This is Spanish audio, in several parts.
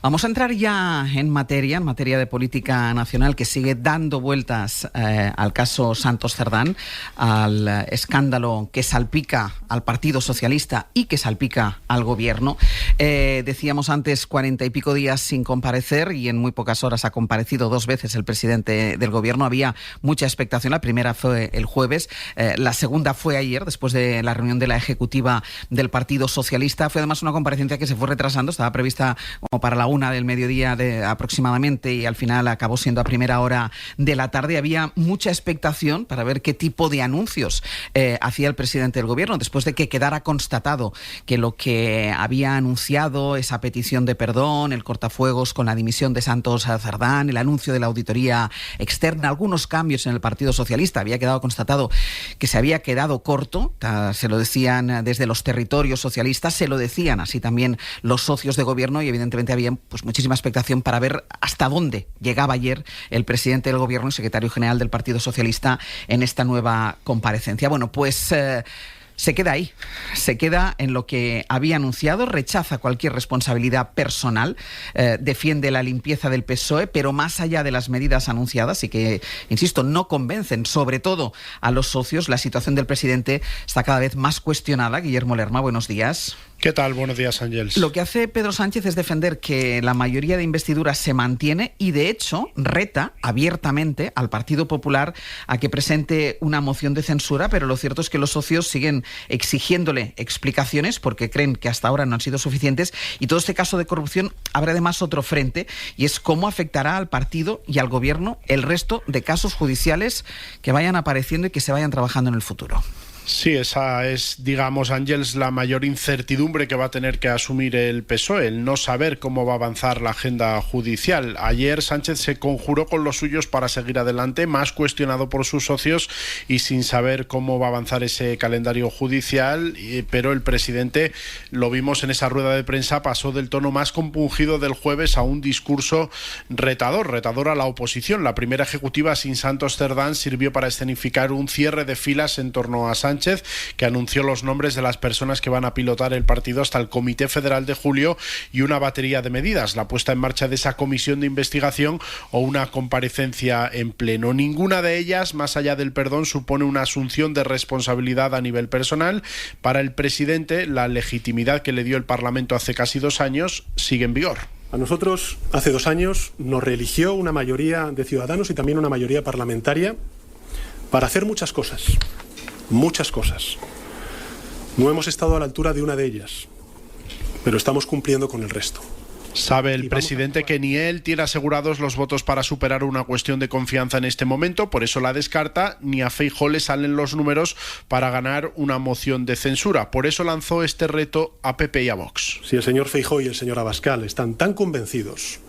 Vamos a entrar ya en materia de política nacional, que sigue dando vueltas al caso Santos Cerdán, al escándalo que salpica al Partido Socialista y que salpica al Gobierno. Decíamos antes 40 y pico días sin comparecer, y en muy pocas horas ha comparecido 2 veces el presidente del Gobierno. Había mucha expectación. La primera fue el jueves, la segunda fue ayer, después de la reunión de la ejecutiva del Partido Socialista. Fue además una comparecencia que se fue retrasando, estaba prevista como para la 1 del mediodía aproximadamente, y al final acabó siendo a primera hora de la tarde. Había mucha expectación para ver qué tipo de anuncios hacía el presidente del Gobierno, después de que quedara constatado que lo que había anunciado, esa petición de perdón, el cortafuegos con la dimisión de Santos Cerdán, el anuncio de la auditoría externa, algunos cambios en el Partido Socialista, había quedado constatado que se había quedado corto. Se lo decían desde los territorios socialistas, se lo decían así también los socios de Gobierno, y evidentemente había pues muchísima expectación para ver hasta dónde llegaba ayer el presidente del Gobierno y secretario general del Partido Socialista en esta nueva comparecencia. Bueno, pues se queda ahí, se queda en lo que había anunciado, rechaza cualquier responsabilidad personal, defiende la limpieza del PSOE, pero más allá de las medidas anunciadas y que, insisto, no convencen, sobre todo a los socios, la situación del presidente está cada vez más cuestionada. Guillermo Lerma, buenos días. ¿Qué tal? Buenos días, Ángels. Lo que hace Pedro Sánchez es defender que la mayoría de investidura se mantiene y, de hecho, reta abiertamente al Partido Popular a que presente una moción de censura, pero lo cierto es que los socios siguen exigiéndole explicaciones porque creen que hasta ahora no han sido suficientes, y todo este caso de corrupción abre además otro frente, y es cómo afectará al partido y al Gobierno el resto de casos judiciales que vayan apareciendo y que se vayan trabajando en el futuro. Sí, esa es, digamos, Ángels, la mayor incertidumbre que va a tener que asumir el PSOE, el no saber cómo va a avanzar la agenda judicial. Ayer Sánchez se conjuró con los suyos para seguir adelante, más cuestionado por sus socios y sin saber cómo va a avanzar ese calendario judicial, pero el presidente, lo vimos en esa rueda de prensa, pasó del tono más compungido del jueves a un discurso retador a la oposición. La primera ejecutiva sin Santos Cerdán sirvió para escenificar un cierre de filas en torno a Sánchez, que anunció los nombres de las personas que van a pilotar el partido hasta el Comité Federal de julio y una batería de medidas, la puesta en marcha de esa comisión de investigación o una comparecencia en pleno. Ninguna de ellas, más allá del perdón, supone una asunción de responsabilidad a nivel personal. Para el presidente, la legitimidad que le dio el Parlamento hace casi 2 años sigue en vigor. A nosotros, hace 2 años, nos reeligió una mayoría de ciudadanos y también una mayoría parlamentaria para hacer muchas cosas. Muchas cosas. No hemos estado a la altura de una de ellas, pero estamos cumpliendo con el resto. Sabe el presidente que ni él tiene asegurados los votos para superar una cuestión de confianza en este momento, por eso la descarta, ni a Feijóo le salen los números para ganar una moción de censura. Por eso lanzó este reto a PP y a Vox. Si el señor Feijóo y el señor Abascal están tan convencidos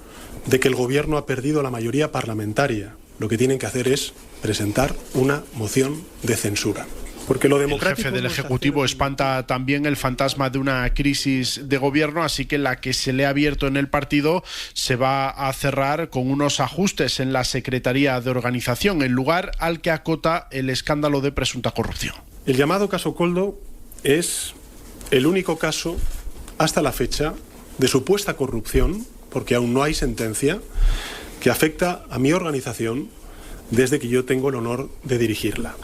de que el Gobierno ha perdido la mayoría parlamentaria, lo que tienen que hacer es presentar una moción de censura. Porque lo democrático. El jefe del Ejecutivo espanta también el fantasma de una crisis de gobierno, así que la que se le ha abierto en el partido se va a cerrar con unos ajustes en la Secretaría de Organización, el lugar al que acota el escándalo de presunta corrupción. El llamado caso Koldo es el único caso hasta la fecha de supuesta corrupción, porque aún no hay sentencia, que afecta a mi organización desde que yo tengo el honor de dirigirla.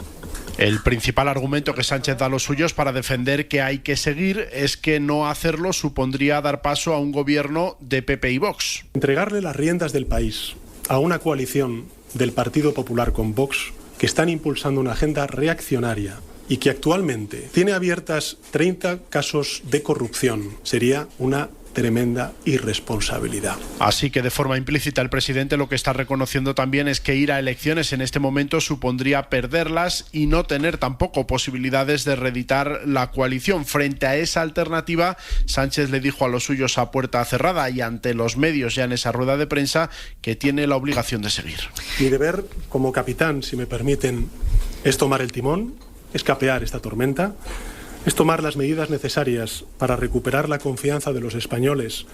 El principal argumento que Sánchez da a los suyos para defender que hay que seguir es que no hacerlo supondría dar paso a un gobierno de PP y Vox. Entregarle las riendas del país a una coalición del Partido Popular con Vox, que están impulsando una agenda reaccionaria y que actualmente tiene abiertas 30 casos de corrupción, sería una tremenda irresponsabilidad. Así que de forma implícita el presidente lo que está reconociendo también es que ir a elecciones en este momento supondría perderlas y no tener tampoco posibilidades de reeditar la coalición. Frente a esa alternativa, Sánchez le dijo a los suyos a puerta cerrada y ante los medios ya en esa rueda de prensa que tiene la obligación de seguir. Mi deber como capitán, si me permiten, es tomar el timón, es capear esta tormenta, es tomar las medidas necesarias para recuperar la confianza de los españoles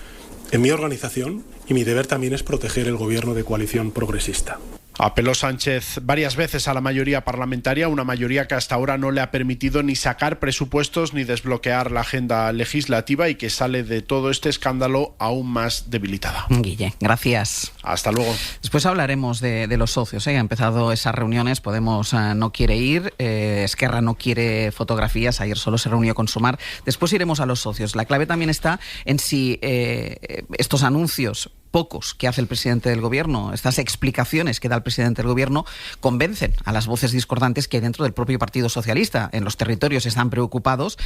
en mi organización, y mi deber también es proteger el gobierno de coalición progresista. Apeló Sánchez varias veces a la mayoría parlamentaria, una mayoría que hasta ahora no le ha permitido ni sacar presupuestos ni desbloquear la agenda legislativa y que sale de todo este escándalo aún más debilitada. Guille, gracias. Hasta luego. Después hablaremos de los socios. Ha empezado esas reuniones, Podemos no quiere ir, Esquerra no quiere fotografías, ayer solo se reunió con Sumar. Después iremos a los socios. La clave también está en si estos anuncios pocos que hace el presidente del Gobierno, estas explicaciones que da el presidente del Gobierno, convencen a las voces discordantes que hay dentro del propio Partido Socialista. En los territorios están preocupados,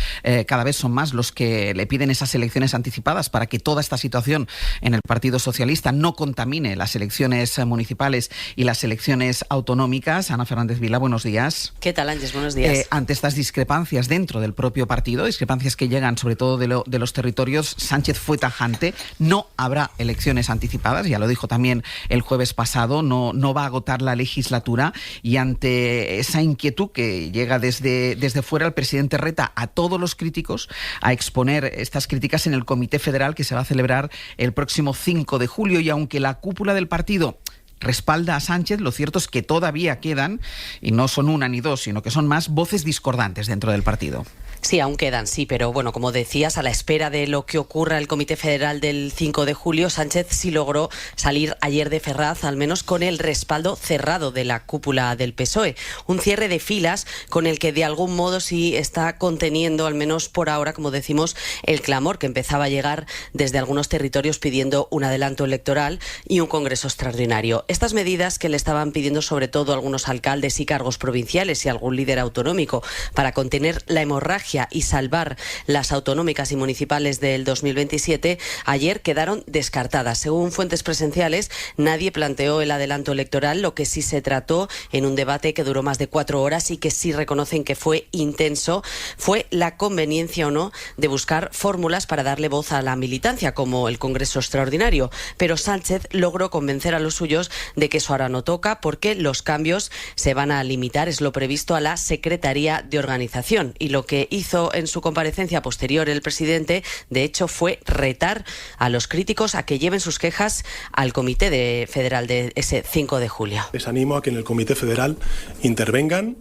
cada vez son más los que le piden esas elecciones anticipadas para que toda esta situación en el Partido Socialista no contamine las elecciones municipales y las elecciones autonómicas. Ana Fernández Vila, buenos días. ¿Qué tal, Ángeles? Buenos días. Ante estas discrepancias dentro del propio partido, discrepancias que llegan sobre todo de los territorios, Sánchez fue tajante: no habrá elecciones anticipadas, ya lo dijo también el jueves pasado, no va a agotar la legislatura, y ante esa inquietud que llega desde fuera, el presidente reta a todos los críticos a exponer estas críticas en el Comité Federal que se va a celebrar el próximo 5 de julio, y aunque la cúpula del partido respalda a Sánchez, lo cierto es que todavía quedan, y no son una ni dos, sino que son más, voces discordantes dentro del partido. Sí, aún quedan, sí, pero bueno, como decías, a la espera de lo que ocurra el Comité Federal del 5 de julio, Sánchez sí logró salir ayer de Ferraz, al menos con el respaldo cerrado de la cúpula del PSOE. Un cierre de filas con el que de algún modo sí está conteniendo, al menos por ahora, como decimos, el clamor que empezaba a llegar desde algunos territorios pidiendo un adelanto electoral y un congreso extraordinario. Estas medidas que le estaban pidiendo sobre todo algunos alcaldes y cargos provinciales y algún líder autonómico para contener la hemorragia y salvar las autonómicas y municipales del 2027, ayer quedaron descartadas. Según fuentes presenciales, nadie planteó el adelanto electoral. Lo que sí se trató en un debate que duró más de 4 horas y que sí reconocen que fue intenso fue la conveniencia o no de buscar fórmulas para darle voz a la militancia, como el Congreso Extraordinario. Pero Sánchez logró convencer a los suyos de que eso ahora no toca, porque los cambios se van a limitar, es lo previsto, a la Secretaría de Organización. Y lo que hizo en su comparecencia posterior el presidente, de hecho, fue retar a los críticos a que lleven sus quejas al Comité Federal de ese 5 de julio. Les animo a que en el Comité Federal intervengan,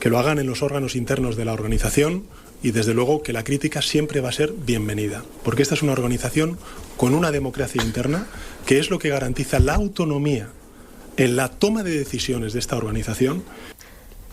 que lo hagan en los órganos internos de la organización, y desde luego que la crítica siempre va a ser bienvenida, porque esta es una organización con una democracia interna, que es lo que garantiza la autonomía en la toma de decisiones de esta organización.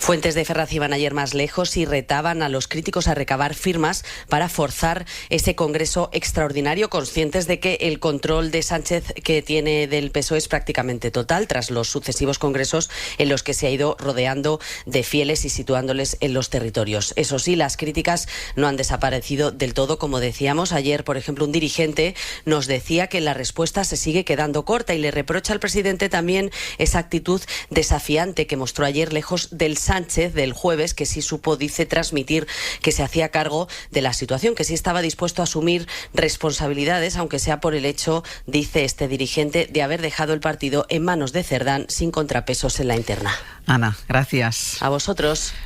Fuentes de Ferraz iban ayer más lejos y retaban a los críticos a recabar firmas para forzar ese Congreso extraordinario, conscientes de que el control de Sánchez que tiene del PSOE es prácticamente total, tras los sucesivos congresos en los que se ha ido rodeando de fieles y situándoles en los territorios. Eso sí, las críticas no han desaparecido del todo, como decíamos. Ayer, por ejemplo, un dirigente nos decía que la respuesta se sigue quedando corta y le reprocha al presidente también esa actitud desafiante que mostró ayer, lejos del Sánchez del jueves, que sí supo, dice, transmitir que se hacía cargo de la situación, que sí estaba dispuesto a asumir responsabilidades, aunque sea por el hecho, dice este dirigente, de haber dejado el partido en manos de Cerdán sin contrapesos en la interna. Ana, gracias. A vosotros.